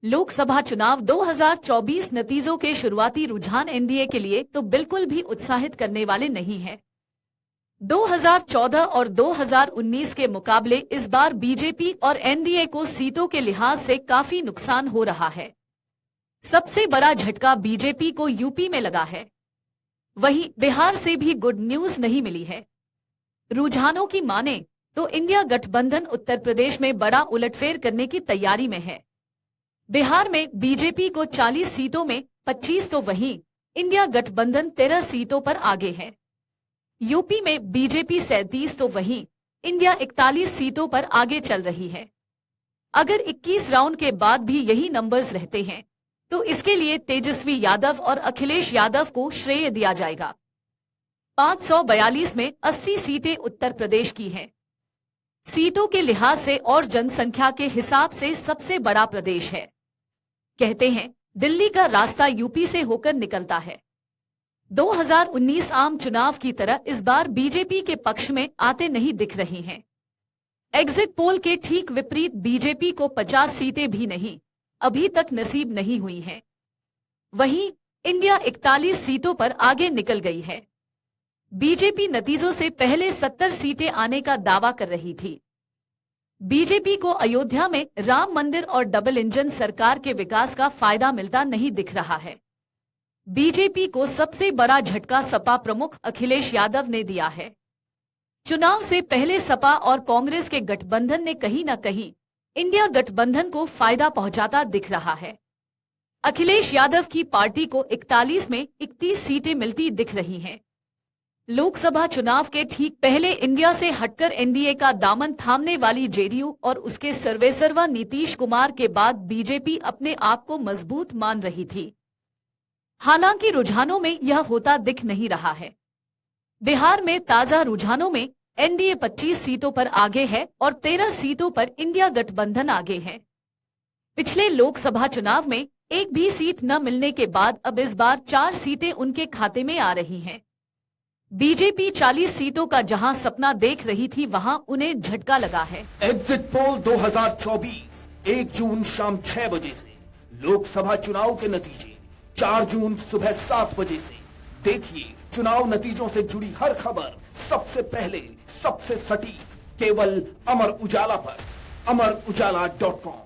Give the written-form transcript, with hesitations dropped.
लोकसभा चुनाव 2024 नतीजों के शुरुआती रुझान एनडीए के लिए तो बिल्कुल भी उत्साहित करने वाले नहीं हैं। 2014 और 2019 के मुकाबले इस बार बीजेपी और एनडीए को सीटों के लिहाज से काफी नुकसान हो रहा है। सबसे बड़ा झटका बीजेपी को यूपी में लगा है। वहीं बिहार से भी गुड न्यूज नहीं मिली है। रुझानों की माने तो इंडिया गठबंधन उत्तर प्रदेश में बड़ा उलटफेर करने की तैयारी में है। बिहार में बीजेपी को 40 सीटों में 25 तो वहीं इंडिया गठबंधन 13 सीटों पर आगे है। यूपी में बीजेपी 37 तो वहीं इंडिया 41 सीटों पर आगे चल रही है। अगर 21 राउंड के बाद भी यही नंबर्स रहते हैं तो इसके लिए तेजस्वी यादव और अखिलेश यादव को श्रेय दिया जाएगा। 542 में 80 सीटें उत्तर प्रदेश की हैं। सीटों के लिहाज से और जनसंख्या के हिसाब से सबसे बड़ा प्रदेश है। कहते हैं दिल्ली का रास्ता यूपी से होकर निकलता है। 2019 आम चुनाव की तरह इस बार बीजेपी के पक्ष में आते नहीं दिख रही हैं। एग्जिट पोल के ठीक विपरीत बीजेपी को 50 सीटें भी नहीं अभी तक नसीब नहीं हुई हैं। वहीं इंडिया 41 सीटों पर आगे निकल गई है। बीजेपी नतीजों से पहले 70 सीटें आने का दावा कर रही थी। बीजेपी को अयोध्या में राम मंदिर और डबल इंजन सरकार के विकास का फायदा मिलता नहीं दिख रहा है। बीजेपी को सबसे बड़ा झटका सपा प्रमुख अखिलेश यादव ने दिया है। चुनाव से पहले सपा और कांग्रेस के गठबंधन ने कहीं न कहीं इंडिया गठबंधन को फायदा पहुंचाता दिख रहा है। अखिलेश यादव की पार्टी को 41 में 31 सीटें मिलती दिख रही हैं। लोकसभा चुनाव के ठीक पहले इंडिया से हटकर एनडीए का दामन थामने वाली जेडीयू और उसके सर्वेसर्वा नीतीश कुमार के बाद बीजेपी अपने आप को मजबूत मान रही थी। हालांकि रुझानों में यह होता दिख नहीं रहा है। बिहार में ताजा रुझानों में एनडीए 25 सीटों पर आगे है और 13 सीटों पर इंडिया गठबंधन आगे है। पिछले लोकसभा चुनाव में एक भी सीट न मिलने के बाद अब इस बार 4 सीटें उनके खाते में आ रही हैं। बीजेपी 40 सीटों का जहां सपना देख रही थी वहां उन्हें झटका लगा है। एग्जिट पोल 2024 1 जून शाम 6 बजे से, लोकसभा चुनाव के नतीजे 4 जून सुबह 7 बजे से। देखिए चुनाव नतीजों से जुड़ी हर खबर सबसे पहले, सबसे सटीक, केवल अमर उजाला पर, amarujala.com।